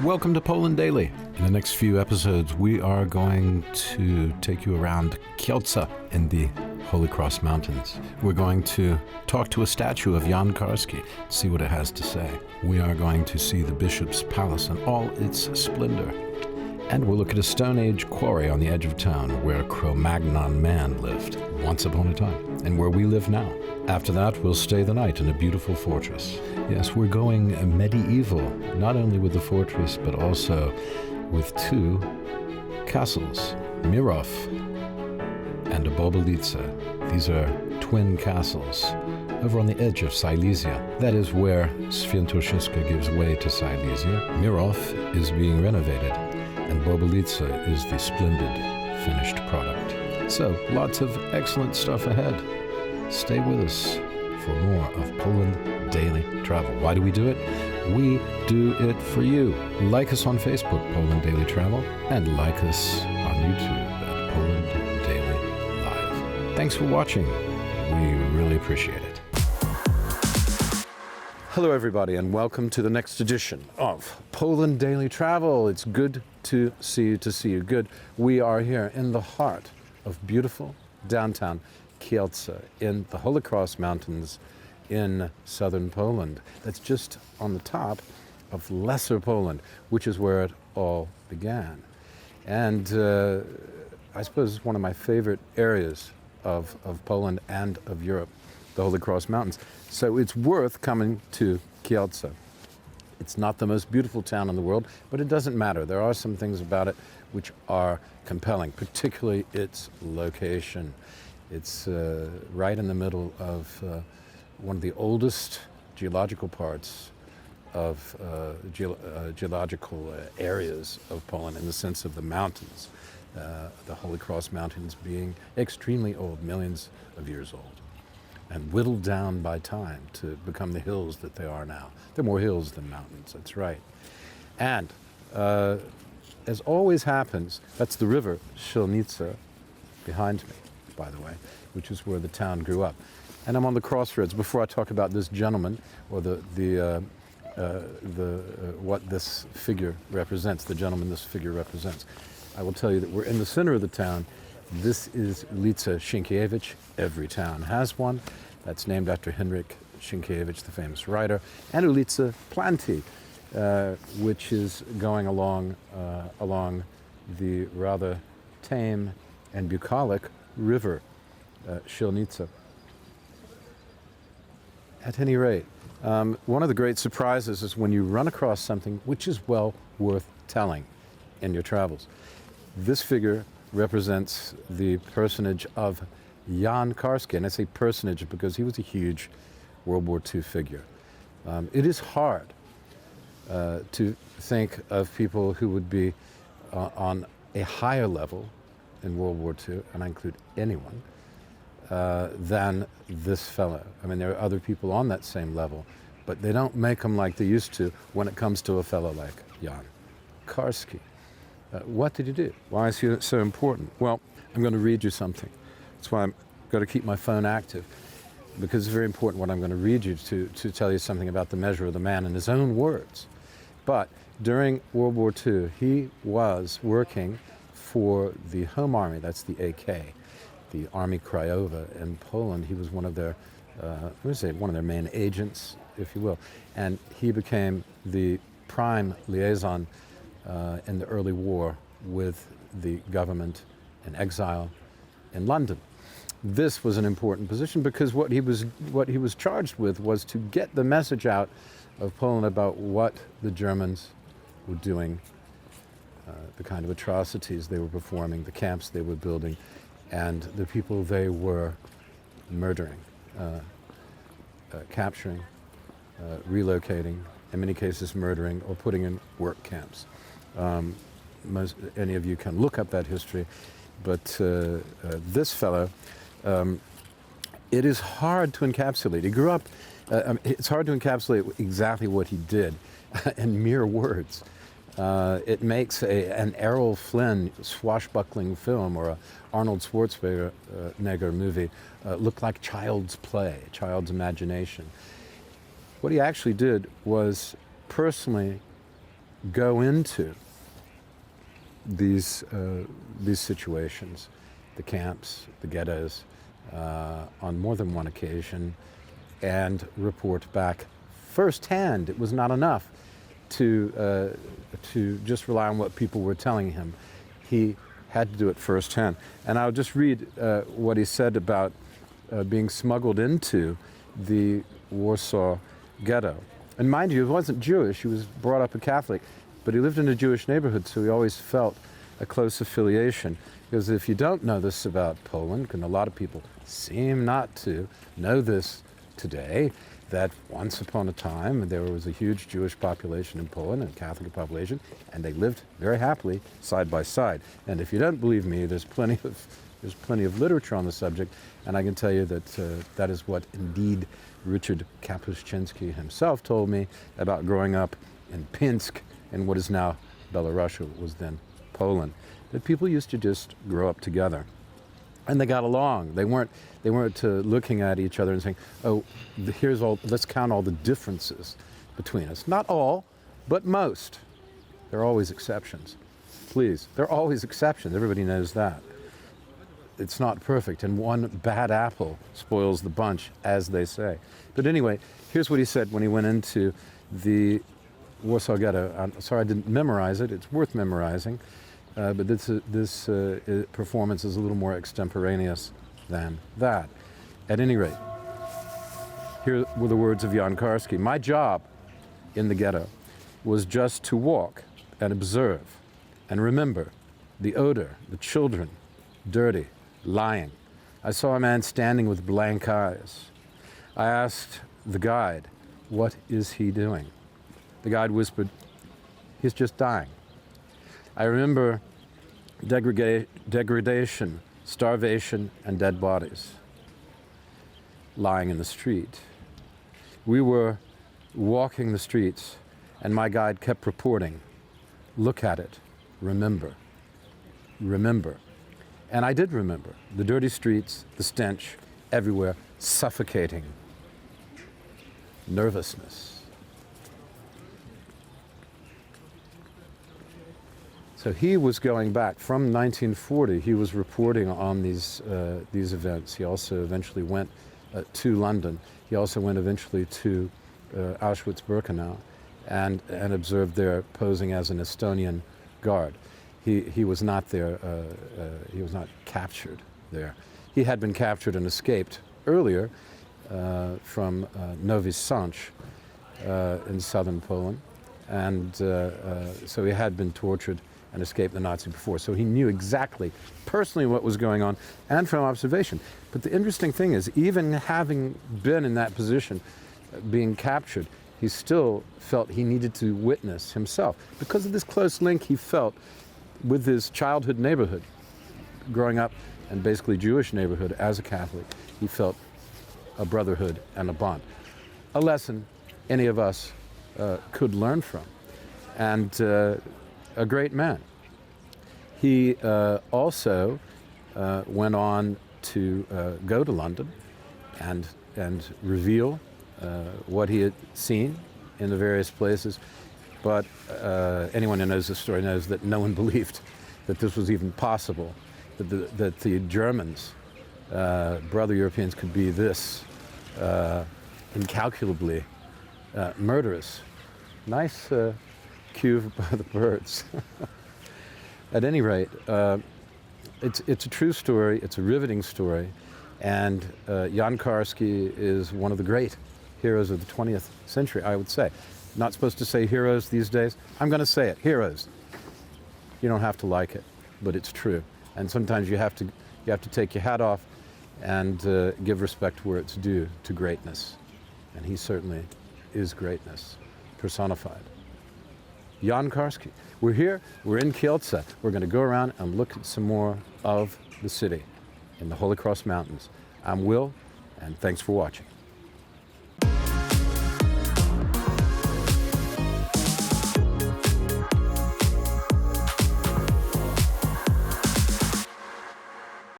Welcome to Poland Daily. In the next few episodes, we are going to take you around Kielce in the Holy Cross Mountains. We're going to talk to a statue of Jan Karski, see what it has to say. We are going to see the bishop's palace in all its splendor. And we'll look at a Stone Age quarry on the edge of town where Cro-Magnon man lived once upon a time, and where we live now. After that, we'll stay the night in a beautiful fortress. Yes, we're going medieval, not only with the fortress, but also with two castles, Mirov and Bobolice. These are twin castles over on the edge of Silesia. That is where Świętokrzyskie gives way to Silesia. Mirov is being renovated, and Bobolice is the splendid finished product. So, lots of excellent stuff ahead. Stay with us for more of Poland Daily Travel. Why do we do it? We do it for you. Like us on Facebook, Poland Daily Travel, and like us on YouTube at Poland Daily Live. Thanks for watching. We really appreciate it. Hello, everybody, and welcome to the next edition of Poland Daily Travel. It's good to see you. Good. We are here in the heart of beautiful downtown Kielce in the Holy Cross Mountains in southern Poland. That's just on the top of Lesser Poland, which is where it all began. And I suppose it's one of my favorite areas of Poland and of Europe, the Holy Cross Mountains. So it's worth coming to Kielce. It's not the most beautiful town in the world, but it doesn't matter. There are some things about it which are compelling, particularly its location. It's right in the middle of one of the oldest geological parts of geological areas of Poland, in the sense of the mountains, the Holy Cross Mountains being extremely old, millions of years old, and whittled down by time to become the hills that they are now. They're more hills than mountains, that's right. And as always happens, that's the river Świelnica behind me, by the way, which is where the town grew up. And I'm on the crossroads. Before I talk about this gentleman or what this figure represents, the gentleman this figure represents, I will tell you that we're in the center of the town. This is ulica Sienkiewicz. Every town has one. That's named after Henryk Sienkiewicz, the famous writer, and ulica Planty, which is going along the rather tame and bucolic river Świelnica. At any rate, one of the great surprises is when you run across something which is well worth telling in your travels. This figure represents the personage of Jan Karski, and I say personage because he was a huge World War II figure. It is hard to think of people who would be on a higher level in World War II, and I include anyone, than this fellow. I mean, there are other people on that same level, but they don't make them like they used to when it comes to a fellow like Jan Karski. What did he do? Why is he so important? Well, I'm going to read you something. That's why I'm going to keep my phone active, because it's very important what I'm going to read you to tell you something about the measure of the man in his own words. But during World War II, he was working for the Home Army, that's the AK, the Army Krajowa in Poland. He was one of their, one of their main agents, if you will. And he became the prime liaison in the early war with the government in exile in London. This was an important position because what he was charged with was to get the message out of Poland about what the Germans were doing, the kind of atrocities they were performing, the camps they were building, and the people they were murdering, capturing, relocating, in many cases murdering or putting in work camps. Any of you can look up that history, but this fellow, it is hard to encapsulate. He grew up, it's hard to encapsulate exactly what he did in mere words. It makes an Errol Flynn swashbuckling film or a Arnold Schwarzenegger movie look like child's play, child's imagination. What he actually did was personally go into these situations, the camps, the ghettos, on more than one occasion, and report back firsthand. It was not enough to just rely on what people were telling him. He had to do it firsthand. And I'll just read what he said about being smuggled into the Warsaw ghetto. And mind you, he wasn't Jewish. He was brought up a Catholic, but he lived in a Jewish neighborhood, so he always felt a close affiliation. Because if you don't know this about Poland, and a lot of people seem not to know this today, that once upon a time there was a huge Jewish population in Poland and a Catholic population, and they lived very happily side by side. And if you don't believe me, there's plenty of literature on the subject, and I can tell you that that is what indeed Richard Kapuscinski himself told me about growing up in Pinsk, in what is now Belarus, what was then Poland, that people used to just grow up together. And they got along. They weren't looking at each other and saying, "Oh, here's all. Let's count all the differences between us." Not all, but most. There are always exceptions. Please, there are always exceptions. Everybody knows that. It's not perfect, and one bad apple spoils the bunch, as they say. But anyway, here's what he said when he went into the Warsaw Ghetto. I'm sorry I didn't memorize it. It's worth memorizing. But this performance is a little more extemporaneous than that. At any rate, here were the words of Jan Karski. My job in the ghetto was just to walk and observe and remember the odor, the children, dirty, lying. I saw a man standing with blank eyes. I asked the guide, "What is he doing?" The guide whispered, "He's just dying." I remember degradation, starvation, and dead bodies lying in the street. We were walking the streets, and my guide kept reporting, "Look at it, remember, remember." And I did remember the dirty streets, the stench everywhere, suffocating, nervousness. So he was going back from 1940. He was reporting on these events. He also eventually went to London. He also went eventually to Auschwitz-Birkenau and observed there, posing as an Estonian guard. He was not there. He was not captured there. He had been captured and escaped earlier from Nowy Sącz in southern Poland, and so he had been tortured and escaped the Nazi before. So he knew exactly, personally, what was going on, and from observation. But the interesting thing is, even having been in that position, being captured, he still felt he needed to witness himself. Because of this close link he felt with his childhood neighborhood, growing up in basically Jewish neighborhood as a Catholic, he felt a brotherhood and a bond. A lesson any of us could learn from. And a great man. He also went on to go to London and reveal what he had seen in the various places. But anyone who knows the story knows that no one believed that this was even possible, that the Germans, brother Europeans, could be this incalculably murderous. Nice cue by the birds. At any rate, it's a true story, it's a riveting story, and Jan Karski is one of the great heroes of the 20th century, I would say. Not supposed to say heroes these days. I'm going to say it, heroes. You don't have to like it, but it's true. And sometimes you have to take your hat off and give respect where it's due to greatness. And he certainly is greatness personified. Jan Karski. We're here, we're in Kielce. We're going to go around and look at some more of the city in the Holy Cross Mountains. I'm Will, and thanks for watching.